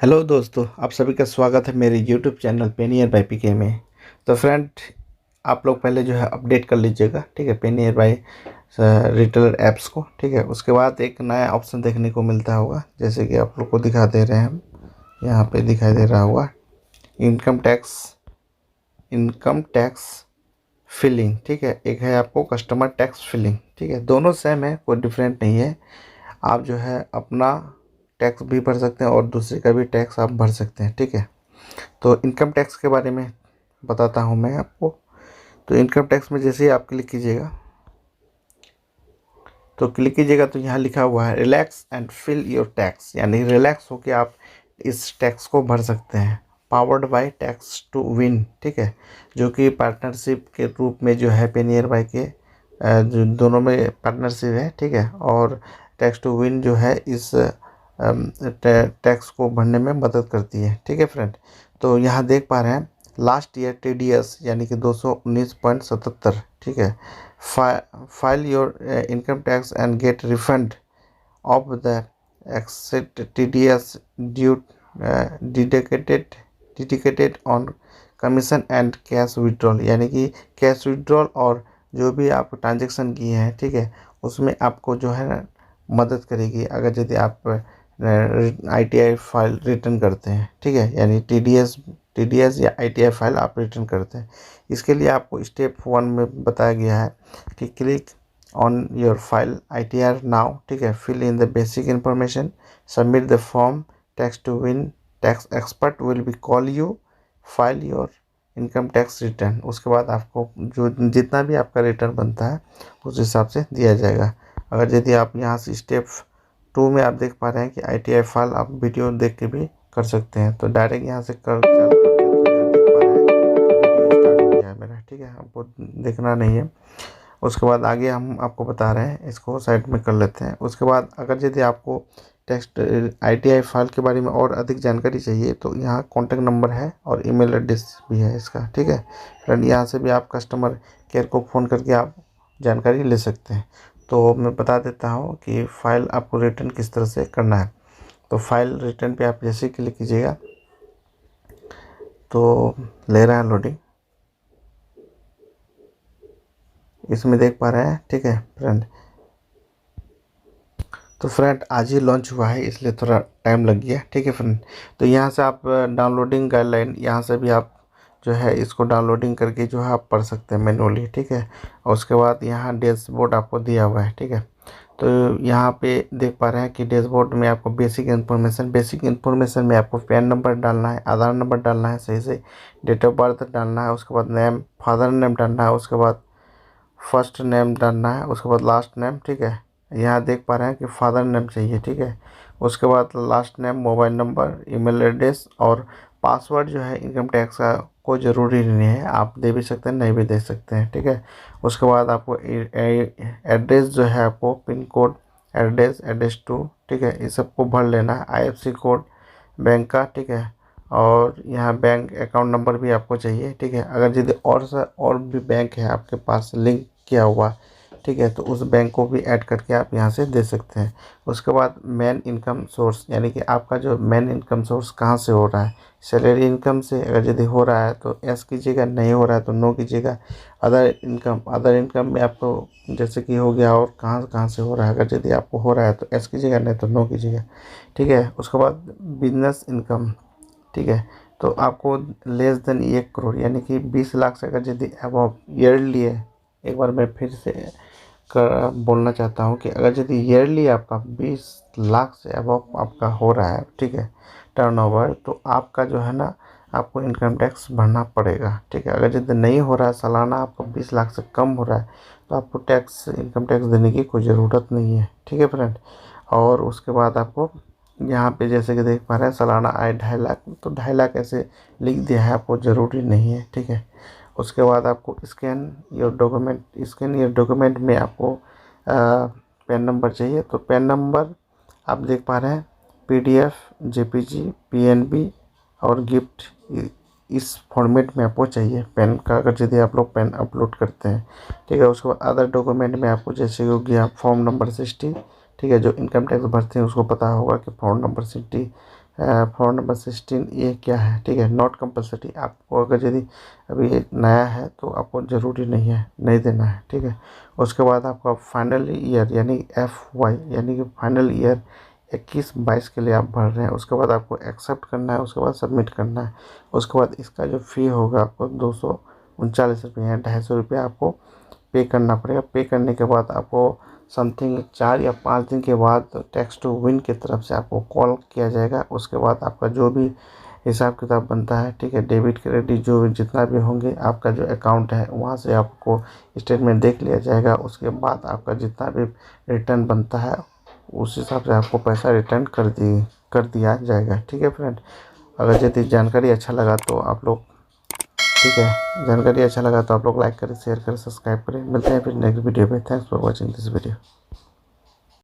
Hello दोस्तों, आप सभी का स्वागत है मेरे यूट्यूब चैनल पेनियर बाय पीके में। तो फ्रेंड, आप लोग पहले जो है अपडेट कर लीजिएगा, ठीक है, पेनियर बाय रिटेलर ऐप्स को। ठीक है, उसके बाद एक नया ऑप्शन देखने को मिलता होगा, जैसे कि आप लोग को दिखा दे रहे हैं हम। यहाँ पे दिखाई दे रहा होगा इनकम टैक्स फिलिंग। ठीक है, एक है आपको कस्टमर टैक्स फिलिंग। ठीक है, दोनों सेम है, कोई डिफरेंट नहीं है। आप जो है अपना टैक्स भी भर सकते हैं और दूसरे का भी टैक्स आप भर सकते हैं। ठीक है, तो इनकम टैक्स के बारे में बताता हूँ मैं आपको। तो इनकम टैक्स में जैसे ही आप क्लिक कीजिएगा तो यहाँ लिखा हुआ है relax and fill your tax, यानी रिलैक्स होकर आप इस टैक्स को भर सकते हैं। Powered by tax to win. ठीक है, जो कि पार्टनरशिप के रूप में जो है पेनियर बाय के जो दोनों में पार्टनरशिप है। ठीक है, और टैक्स टू विन जो है इस टैक्स को भरने में मदद करती है। ठीक है फ्रेंड, तो यहाँ देख पा रहे हैं लास्ट ईयर TDS यानी कि 219.77। ठीक है, file your income tax and get refund of the exact TDS due deducted on commission and cash withdrawal, यानी कि कैश विड्रॉल और जो भी आप ट्रांजेक्शन किए हैं, ठीक है, उसमें आपको जो है ना मदद करेगी अगर यदि आप ITI फाइल रिटर्न करते हैं। ठीक है, यानी TDS या ITI फाइल आप रिटर्न करते हैं। इसके लिए आपको स्टेप 1 में बताया गया है कि click on your file ITR now. ठीक है, fill in the basic information, submit the form, tax to win tax expert will be call you, file your income tax return. उसके बाद आपको जो जितना भी आपका रिटर्न बनता है उस हिसाब से दिया जाएगा। अगर यदि आप यहाँ से स्टेप 2 में आप देख पा रहे हैं कि ITI फाइल आप वीडियो देख के भी कर सकते हैं, तो डायरेक्ट यहाँ से कर चालू करते हैं तो यहाँ देख पा रहे हैं वीडियो स्टार्ट हो गया है मेरा। ठीक है, आपको देखना नहीं है। उसके बाद आगे हम आपको बता रहे हैं, इसको साइड में कर लेते हैं। उसके बाद अगर यदि आपको टेक्स्ट ITI फाइल के बारे में और अधिक जानकारी चाहिए तो यहाँ कॉन्टैक्ट नंबर है और ईमेल एड्रेस भी है इसका। ठीक है फ्रेंड, यहाँ से भी आप कस्टमर केयर को फ़ोन करके आप जानकारी ले सकते हैं। तो मैं बता देता हूँ कि फ़ाइल आपको रिटर्न किस तरह से करना है। तो फाइल रिटर्न पे आप जैसे ही क्लिक कीजिएगा तो ले रहा है लोडिंग, इसमें देख पा रहे हैं। ठीक है फ्रेंड, तो फ्रेंड आज ही लॉन्च हुआ है इसलिए थोड़ा टाइम लग गया। ठीक है फ्रेंड, तो यहाँ से आप डाउनलोडिंग गाइडलाइन यहाँ से भी आप जो है इसको डाउनलोडिंग करके जो है आप पढ़ सकते हैं मैनुअली। ठीक है, और उसके बाद यहाँ डैशबोर्ड आपको दिया हुआ है। ठीक है, तो यहाँ पे देख पा रहे हैं कि डैशबोर्ड में आपको बेसिक इन्फॉर्मेशन में आपको पैन नंबर डालना है, आधार नंबर डालना है, सही से डेट ऑफ बर्थ डालना है, उसके बाद नेम फादर नेम डालना है, उसके बाद फर्स्ट नेम डालना है, उसके बाद लास्ट नेम। ठीक है, यहाँ देख पा रहे हैं कि फादर नेम चाहिए। ठीक है, उसके बाद last name, mobile number, email address और पासवर्ड जो है इनकम टैक्स का कोई ज़रूरी नहीं है, आप दे भी सकते हैं नहीं भी दे सकते हैं। ठीक है, उसके बाद आपको एड्रेस जो है आपको पिन कोड, एड्रेस टू, ठीक है, इस सबको भर लेना है। IFSC कोड बैंक का। ठीक है, और यहाँ बैंक अकाउंट नंबर भी आपको चाहिए। ठीक है, अगर यदि और भी बैंक है आपके पास लिंक किया हुआ, ठीक है, तो उस बैंक को भी ऐड करके आप यहाँ से दे सकते हैं। उसके बाद मेन इनकम सोर्स, यानी कि आपका जो मेन इनकम सोर्स कहाँ से हो रहा है, सैलरी इनकम से अगर यदि हो रहा है तो एस कीजिएगा, नहीं हो रहा है तो नो कीजिएगा। अदर इनकम में आपको जैसे कि हो गया और कहाँ कहाँ से हो रहा है, अगर यदि आपको हो रहा है तो एस कीजिएगा, नहीं तो नो कीजिएगा। ठीक है, उसके बाद बिजनेस इनकम। ठीक है, तो आपको लेस देन 1 करोड़ यानी कि 20 लाख से अगर यदि अब ईयरली है, एक बार मैं फिर से बोलना चाहता हूँ कि अगर यदि ईयरली आपका 20 लाख से अब आपका हो रहा है, ठीक है, टर्नओवर, तो आपका जो है ना आपको इनकम टैक्स भरना पड़ेगा। ठीक है, अगर यदि नहीं हो रहा है, सालाना आपको 20 लाख से कम हो रहा है, तो आपको इनकम टैक्स देने की कोई ज़रूरत नहीं है। ठीक है फ्रेंड, और उसके बाद आपको यहाँ पे जैसे कि देख पा रहे हैं सालाना आय 2.5 लाख, तो 2.5 लाख ऐसे लिख दिया है, आपको ज़रूरी नहीं है। ठीक है, उसके बाद आपको स्कैन योर डॉक्यूमेंट में आपको पैन नंबर चाहिए। तो पैन नंबर आप देख पा रहे हैं PDF, JPG, PNB और गिफ्ट, इस फॉर्मेट में आपको चाहिए पैन का, अगर यदि आप लोग पैन अपलोड करते हैं। ठीक है, उसके बाद अदर डॉक्यूमेंट में आपको जैसे हो गया फॉर्म नंबर 60। ठीक है, जो इनकम टैक्स भरते हैं उसको पता होगा कि फॉर्म नंबर 60 फॉर्म नंबर 16 ये क्या है, ठीक है, नॉट कंपलसरी। आपको अगर यदि अभी ये नया है तो आपको ज़रूरी नहीं है, नहीं देना है, ठीक है। उसके बाद आपका फाइनल ईयर यानी FY यानी कि फाइनल ईयर 21-22 के लिए आप भर रहे हैं, उसके बाद आपको एक्सेप्ट करना है, उसके बाद सबमिट करना है। उसके बाद इसका जो फ़ी होगा आपको 239 रुपये या 250 रुपये आपको पे करना पड़ेगा। पे करने के बाद आपको समथिंग 4 या 5 दिन के बाद टैक्स टू विन की तरफ से आपको कॉल किया जाएगा। उसके बाद आपका जो भी हिसाब किताब बनता है, ठीक है, डेबिट क्रेडिट जो भी जितना भी होंगे, आपका जो अकाउंट है वहाँ से आपको स्टेटमेंट देख लिया जाएगा। उसके बाद आपका जितना भी रिटर्न बनता है उस हिसाब से आपको पैसा रिटर्न कर दिया जाएगा, ठीक है फ्रेंड। अगर यदि जानकारी अच्छा लगा तो आप लोग, ठीक है, जानकारी अच्छा लगा तो आप लोग लाइक करें, शेयर करें, सब्सक्राइब करें। मिलते हैं फिर नेक्स्ट वीडियो में। Thanks for watching this video.